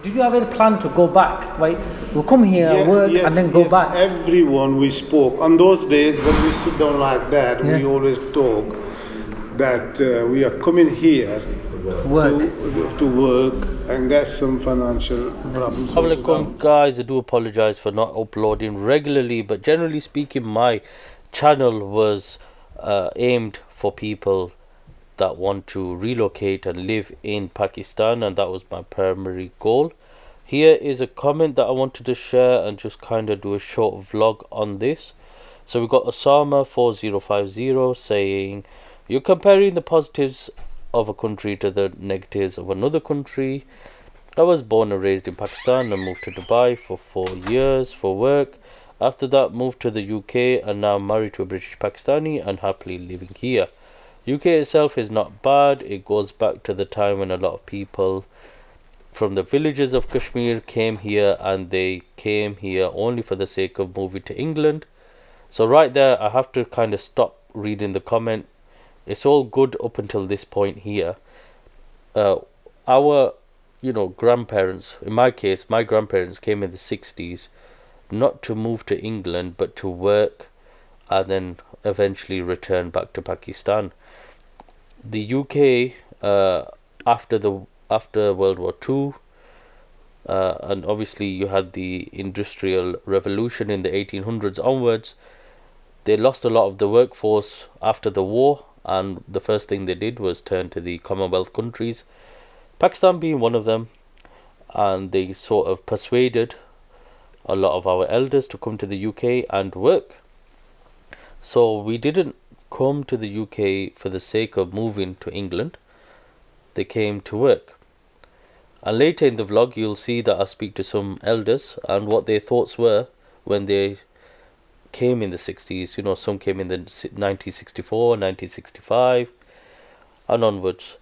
Did you have any plan to go back? Right, we'll come here, work, and then go back. Everyone we spoke on those days when we sit down like that, we always talk that we are coming here to work and get some financial problems. Assalamualaikum guys, I do apologize for not uploading regularly, but generally speaking my channel was aimed for people that want to relocate and live in Pakistan, and that was my primary goal. Here is a comment that I wanted to share and just kind of do a short vlog on this. So we got Osama 4050 saying, you're comparing the positives of a country to the negatives of another country. I was born and raised in Pakistan and moved to Dubai for 4 years for work. After that moved to the UK and now married to a British Pakistani and happily living here. UK itself is not bad. It goes back to the time when a lot of people from the villages of Kashmir came here, and they came here only for the sake of moving to England. So right there I have to kind of stop reading the comment. It's all good up until this point here. Our grandparents, in my case my grandparents came in the 60s not to move to England but to work and then eventually return back to Pakistan. The UK after World War II, and obviously you had the Industrial Revolution in the 1800s onwards, they lost a lot of the workforce after the war, and the first thing they did was turn to the Commonwealth countries, Pakistan being one of them, and they sort of persuaded a lot of our elders to come to the UK and work. So we didn't come to the UK for the sake of moving to England. They came to work. And later in the vlog you'll see that I speak to some elders and what their thoughts were when they came in the 60s. Some came in the 1964, 1965 and onwards.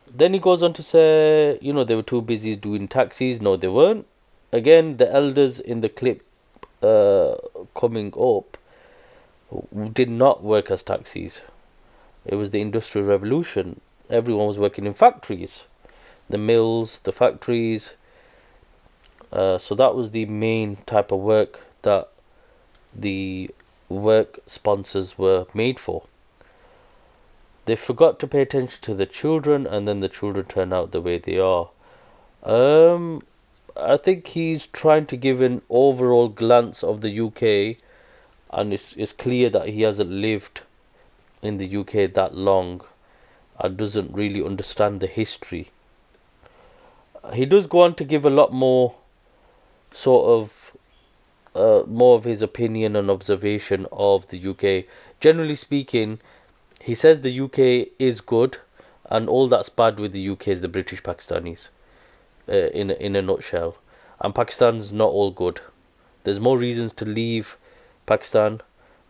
Then he goes on to say, they were too busy doing taxis. No, they weren't. Again, the elders in the clip coming up did not work as taxis. It was the Industrial Revolution. Everyone was working in factories, the mills, the factories. So that was the main type of work that the work sponsors were made for. They forgot to pay attention to the children, and then the children turn out the way they are. I think he's trying to give an overall glance of the UK, and it's clear that he hasn't lived in the UK that long and doesn't really understand the history. He does go on to give a lot more more of his opinion and observation of the UK. Generally speaking, he says the UK is good, and all that's bad with the UK is the British Pakistanis, in a nutshell. And Pakistan's not all good. There's more reasons to leave Pakistan,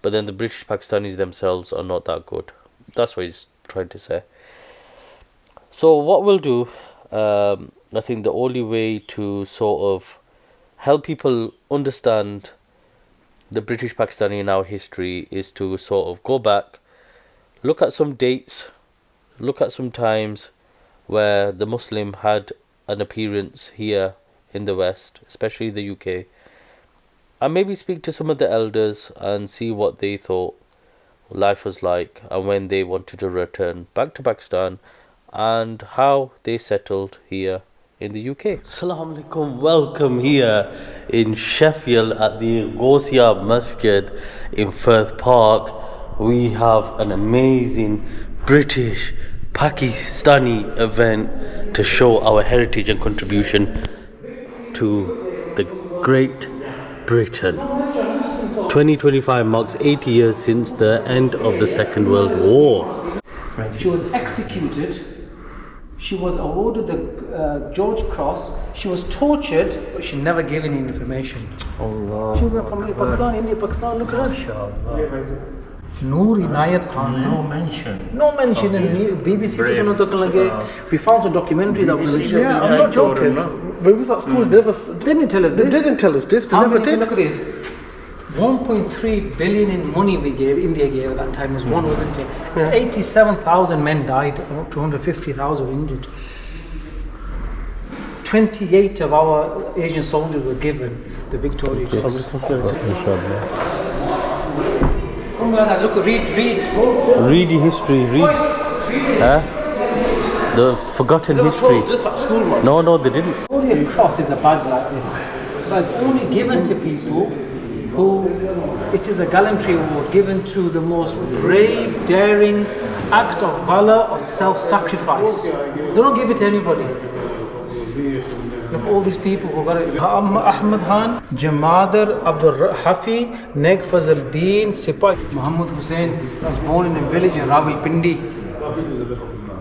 but then the British Pakistanis themselves are not that good. That's what he's trying to say. So what we'll do, I think the only way to sort of help people understand the British Pakistani in our history is to sort of go back, look at some dates, look at some times where the Muslim had an appearance here in the West, especially the UK, and maybe speak to some of the elders and see what they thought life was like and when they wanted to return back to Pakistan and how they settled here in the UK. Assalamu alaikum, welcome here in Sheffield at the Ghosia Masjid in Firth Park. We have an amazing British Pakistani event to show our heritage and contribution to the Great Britain. 2025 marks 80 years since the end of the Second World War. She was executed. She was awarded the George Cross. She was tortured, but she never gave any information. Allah. She went from Pakistan, India, Pakistan. Look at her. Noor Inayat Khan. No mention. No mention in the BBC. We found some documentaries that was. Yeah, I'm not joking. When we was at school, they didn't tell us this. They didn't tell us this. They never did. Look at this. 1.3 billion in money India gave at that time was one, wasn't it? Yeah. 87,000 men died, about 250,000 were injured. 28 of our Asian soldiers were given the Victoria Cross. Come on, look, read. Read the history, read. Huh? The forgotten history. No, they didn't. Victoria Cross is a badge like this, but it's only given to people who, it is a gallantry award given to the most brave, daring act of valor or self-sacrifice. They don't give it to anybody. Look, all these people who got it. Ahmad Khan, Jamadar Abdul Hafi, Neg Fazl Deen, Sipai, Muhammad Hussain was born in a village in Rawalpindi.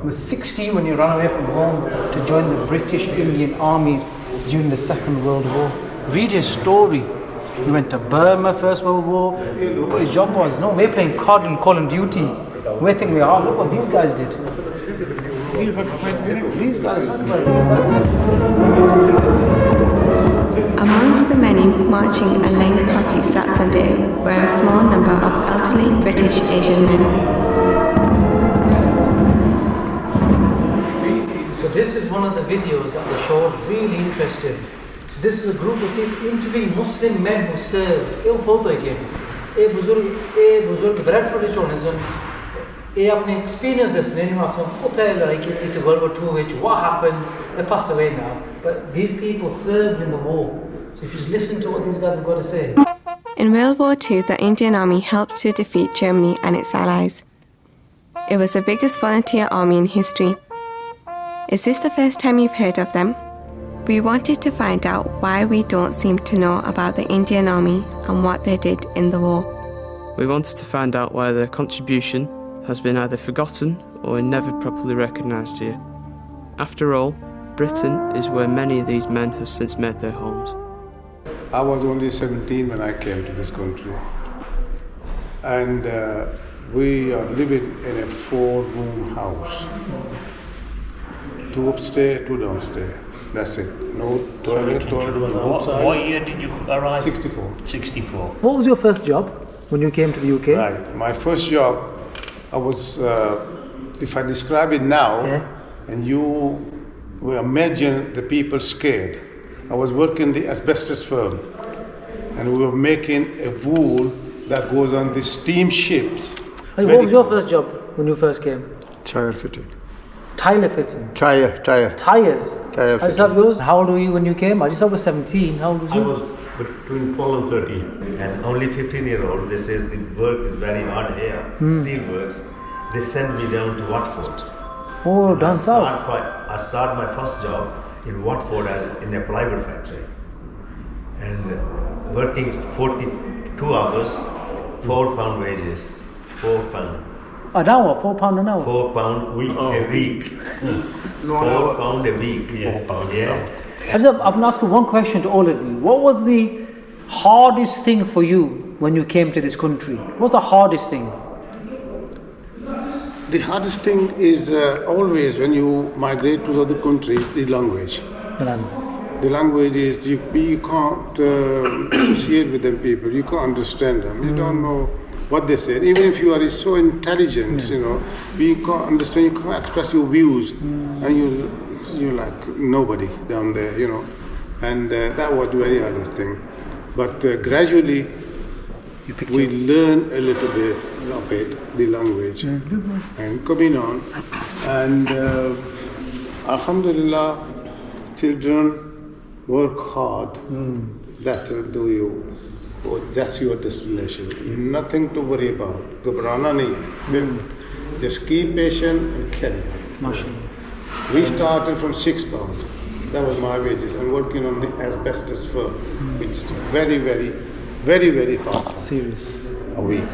He was 16 when he ran away from home to join the British Indian Army during the Second World War. Read his story. He went to Burma, First World War. Look what his job was. No, we're playing COD and Call of Duty. We think we are. Look what these guys did. These guys. Amongst the many marching and laying poppies that Sunday were a small number of elderly British Asian men. So this is one of the videos that they showed, really interesting. So this is a group of people interviewing Muslim men who served. A photo again. A buzurg Bradford journalism. A apne experience this in World War II, which what happened, they passed away now. But these people served in the war. So if you just listen to what these guys have got to say. In World War II, the Indian Army helped to defeat Germany and its allies. It was the biggest volunteer army in history. Is this the first time you've heard of them? We wanted to find out why we don't seem to know about the Indian Army and what they did in the war. We wanted to find out why their contribution has been either forgotten or never properly recognised here. After all, Britain is where many of these men have since made their homes. I was only 17 when I came to this country. And we are living in a 4-room house. 2 upstairs, 2 downstairs. That's it. No toilet outside. What year did you arrive? 64. 64. What was your first job when you came to the UK? Right. My first job, I was, if I describe it now, and you will imagine the people scared. I was working the asbestos firm, and we were making a wool that goes on the steamships. What was your first job when you first came? Tire fitting. Tyler fitting. Tire. Tires. Tire I just have yours. How old were you when you came? I just was 17. How old was you? I was between 12 and 13. And only 15-year-old, they says the work is very hard here, steel works. They sent me down to Watford. Oh, down south. I started my first job in Watford as in a plywood factory. And working 42 hours, £4 wages, £4. An hour, £4 an hour. £4 a week. £4 a week. Yes. Yeah. I'm going to ask you one question to all of you. What was the hardest thing for you when you came to this country? What was the hardest thing? The hardest thing is always when you migrate to other countries, the language. The language is, you can't associate with them people, you can't understand them, you don't know what they say. Even if you are so intelligent, you can't understand, you can't express your views, and you're like nobody down there, and that was the very hardest thing. But gradually, we learn a little bit of it, the language, and coming on, and Alhamdulillah, children work hard. That's your destination. Nothing to worry about. Ghabrana nahi hai. Just keep patient and carry on. We started from £6. That was my wages. And working on the asbestos firm, which is very, very, very, very hard. Serious. A week.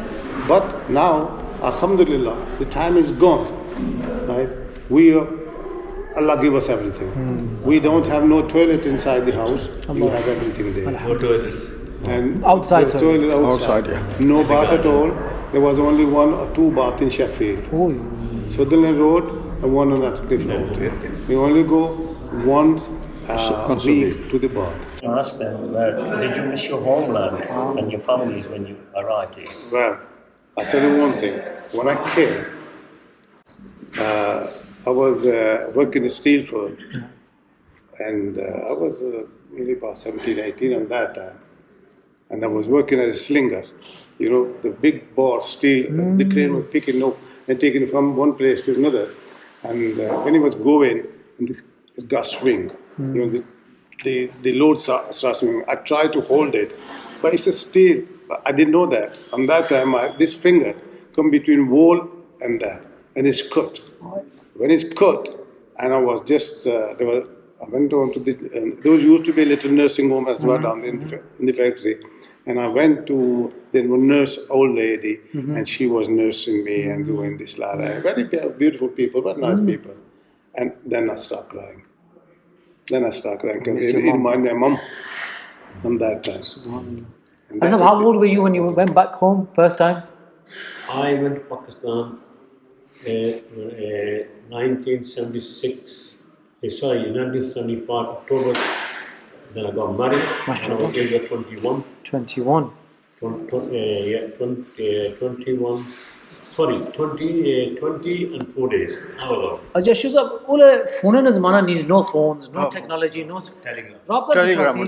But now, Alhamdulillah, the time is gone. Right? Allah give us everything. We don't have no toilet inside the house. You have everything there. No toilets. And outside the toilet Outside, yeah. No bath at all. There was only 1 or 2 baths in Sheffield. Sutherland Road and 1 on Atcliffe Road. We only go once a week to the bath. I asked them, did you miss your homeland and your families when you arrived here? Well, I'll tell you one thing. When I came, I was working in a steel firm, And I was maybe about 17, 18 at that time. And I was working as a slinger. You know, the big bar steel, the crane was picking up and taking it from one place to another. And when he was going, and this got swing. You know, the load starts swinging. I tried to hold it, but it's a steel. I didn't know that. On that time, this finger come between wall and that, and it's cut. When it's cut, and I was just I went on to this. Those used to be a little nursing home as well down in the factory, and I went to there was a nurse, old lady, and she was nursing me and doing this like that. Very beautiful people, very nice people. And then I started crying. Because it reminded my mum on that time. And how old were you when you went back home first time? I went to Pakistan in 1976. Sorry, 1975 October. Then I got married. When I was age of 21. 21. 21. Sorry, 20 and 4 days. Just all phone in Zamana needs no phones, no technology, no Telegram.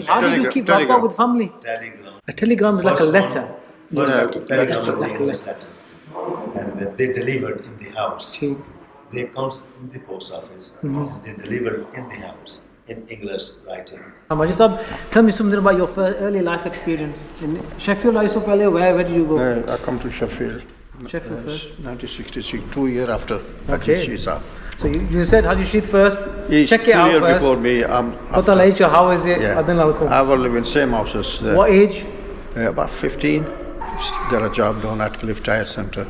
How did you keep Rabta with family? Telegram. A telegram is like a letter. Letters. And they delivered in the house. They comes in the post office and they delivered in the house in English writing. Majid Sahab, tell me something about your early life experience. In Sheffield, where did you go? I come to Sheffield. Sheffield first? 1966, 2 years after Haji Shisa. So you said Haji Sheet first? He's Check it out 2 years first. before me. How is it? Yeah. I will live in same houses. What age? About 15. Got a job down at Cliff Tire Center.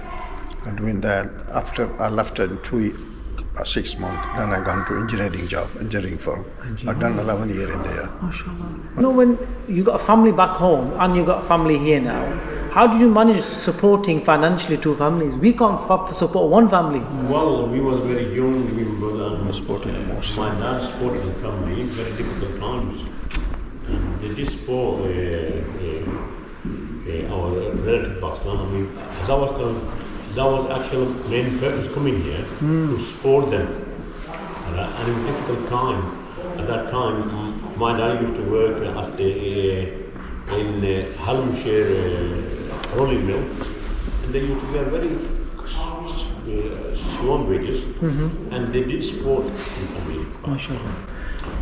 And doing that, after I left in 6 months, then I gone to engineering firm. I've done 11 years in there. You know, when you got a family back home and you got a family here now, how did you manage supporting financially two families? We can't support one family. Well, we was very young. We were supporting the most. My dad supported the family in very difficult times. And they did support our relative Pakistan. I mean, as I was telling, that was actually main purpose coming here to support them. And in a difficult time, at that time, my dad used to work at in Halmshire rolling mill, and they used to get very small wages, and they did support the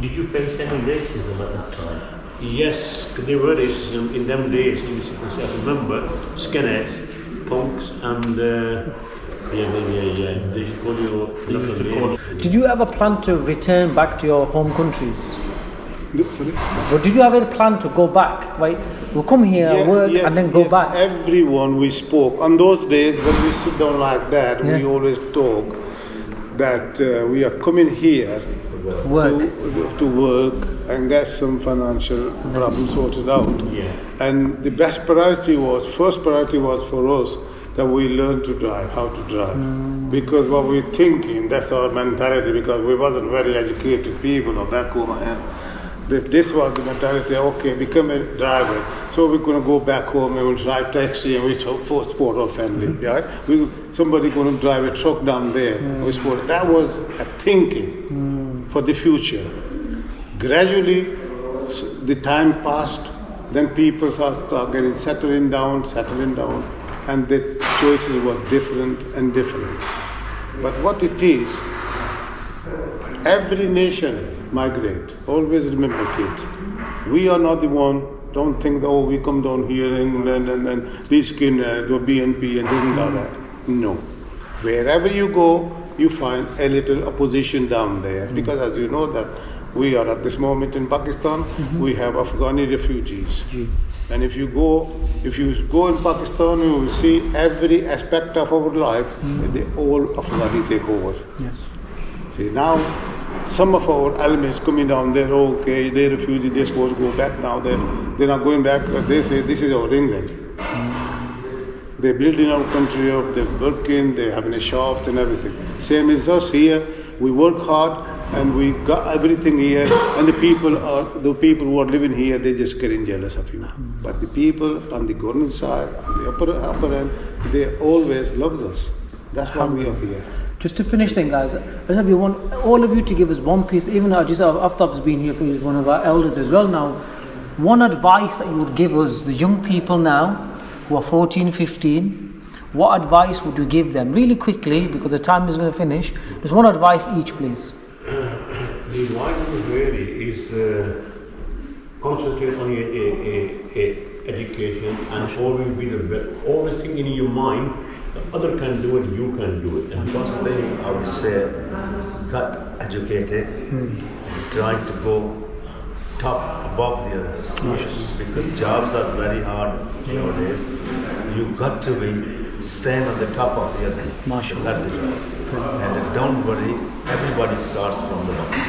Did you face any racism at that time? Yes, there were racism in them days. In the 60s, I remember skinheads, punks, and they call you. Did you ever plan to return back to your home countries? Sorry? Or did you have a plan to go back? Right? We'll come here, work, and then go back. Everyone we spoke. On those days when we sit down like that, we always talk that we are coming here to work and get some financial problems sorted out. And the first priority was for us that we learn to drive, how to drive. Because what we're thinking, that's our mentality, because we wasn't very educated people of back home. This was the mentality, okay, become a driver. So we're going to go back home and we'll drive taxi and we support our family. Right? Somebody going to drive a truck down there. We support. That was a thinking for the future. Gradually, the time passed, then people started getting settling down, and the choices were different and different. But what it is, every nation migrate. Always remember, kids, we are not the one. Don't think that, oh, we come down here in England and we can do BNP and things like that. No. Wherever you go, you find a little opposition down there. Because as you know that we are at this moment in Pakistan, we have Afghani refugees. And if you go in Pakistan, you will see every aspect of our life, they all Afghani take over. Yes. See, now some of our elements coming down there, okay, they're refugees, they're supposed to go back now, they're not going back, but they say this is our England. They're building our country up, they're working, they're having a shop and everything. Same as us here, we work hard and we got everything here, and the people who are living here, they're just getting jealous of you. But the people on the government side, on the upper end, they always love us. That's why we are here. Just to finish thing, guys, we want all of you to give us one piece, even Aftab's been here, for one of our elders as well now. One advice that you would give us, the young people now, who are 14, 15, what advice would you give them? Really quickly, because the time is going to finish. Just one advice each, please. The advice really is concentrate on your education and always think in your mind, the other can do it, you can do it. And first thing I would say, got educated and trying to go top above the others. Because jobs are very hard nowadays. You got to be stand on the top of the other. Not the job. And don't worry, everybody starts from the bottom.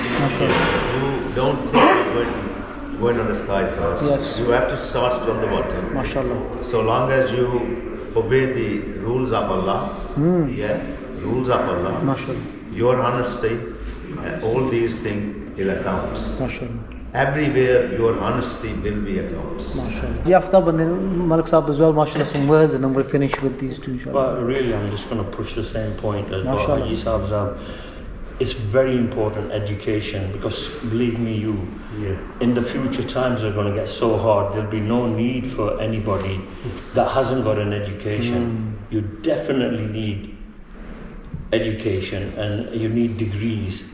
You don't think you're going on the sky first. Yes. You have to start from the bottom. MashaAllah. So long as you obey the rules of Allah, rules of Allah, MashaAllah. Your honesty, and all these things will account. MashaAllah. Everywhere your honesty will be accounts. MashaAllah. Yeah, Aftab and then Malik Saab as well, MashaAllah, some words, and then we'll finish with these two, inshallah. But really, I'm just going to push the same point as what MashaAllah. Haji Saab said. It's very important, education, because believe me, in the future times are going to get so hard, there'll be no need for anybody that hasn't got an education. You definitely need education, and you need degrees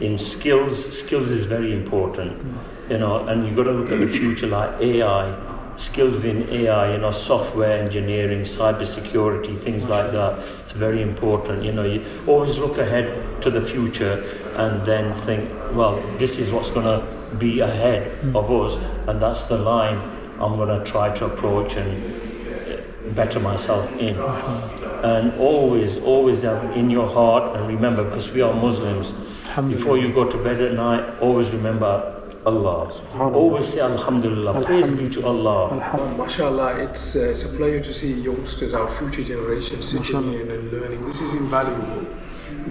in skills. Skills is very important, and you've got to look at the future like AI, skills in AI, software engineering, cyber security, things like that. It's very important. You always look ahead to the future and then think, well, this is what's going to be ahead of us, and that's the line I'm going to try to approach and better myself in. And always have in your heart, and remember, because we are Muslims, before you go to bed at night, always remember Allah. Always say Alhamdulillah, praise be to Allah. MashaAllah, it's a pleasure to see youngsters, our future generation, sitting in and learning. This is invaluable.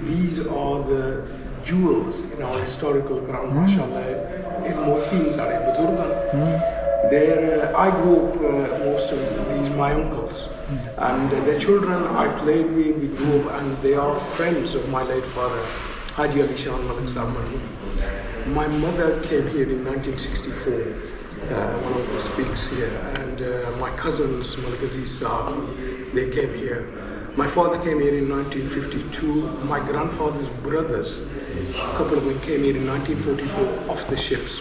These are the jewels in our historical ground, MashaAllah. In Motin Sare, Buzurgan. I grew up, most of these, my uncles. And their children I played with, we grew up, and they are friends of my late father, Haji Ali Shah Malik Saab. My mother came here in 1964, one of the speaks here, and my cousins, Malik Aziz Saab, they came here. My father came here in 1952. My grandfather's brothers, a couple of them came here in 1944 off the ships.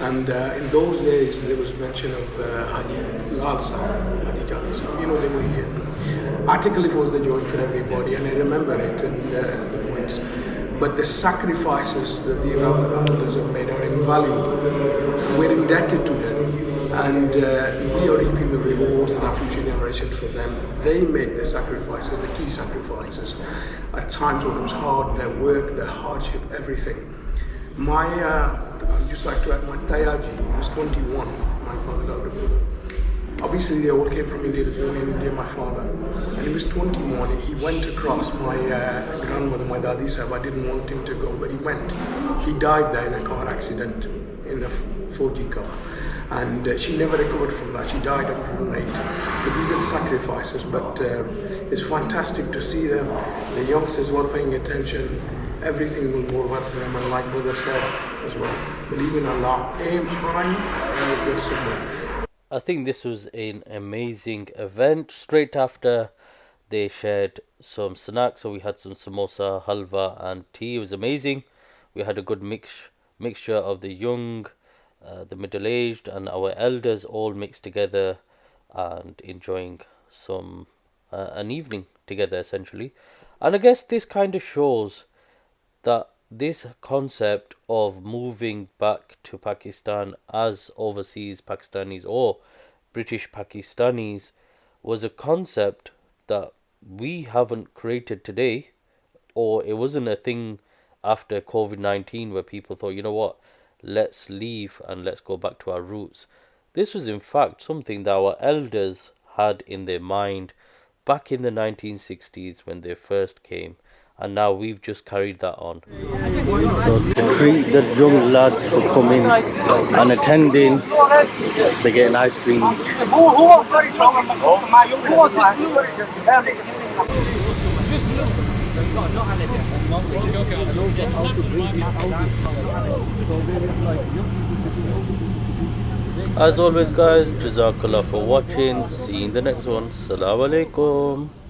And in those days, there was mention of Haji Lal Saab, Haji Jali Saab. They were here. Article was the joy for everybody, and I remember it and the points. But the sacrifices that the elders have made are invaluable. We're indebted to them, and we are reaping the rewards in our future generations for them. They made the sacrifices, the key sacrifices, at times when it was hard, their work, their hardship, everything. I'd just like to add, my Tayaji was 21, my father. Obviously, they all came from India, they were born in India, my father. And he was 21, he went across. My grandmother, my Dadi Sahib, I didn't want him to go, but he went. He died there in a car accident, in a 4G car. And she never recovered from that, she died at 108. But these are the sacrifices, but it's fantastic to see them, the youngsters were paying attention. Everything will go well for them, and like brother said as well, believe in Allah, aim high, and you'll get somewhere. I think this was an amazing event. Straight after, they shared some snacks, so we had some samosa, halwa and tea. It was amazing. We had a good mixture of the young, the middle-aged and our elders all mixed together and enjoying some an evening together essentially. And I guess this kind of shows that this concept of moving back to Pakistan as overseas Pakistanis or British Pakistanis was a concept that we haven't created today, or it wasn't a thing after COVID-19 where people thought, you know what, let's leave and let's go back to our roots. This was in fact something that our elders had in their mind back in the 1960s when they first came. And now we've just carried that on. So to treat the young lads for coming and attending, they get an ice cream. As always guys, Jazakallah for watching. See you in the next one. Assalamu alaikum.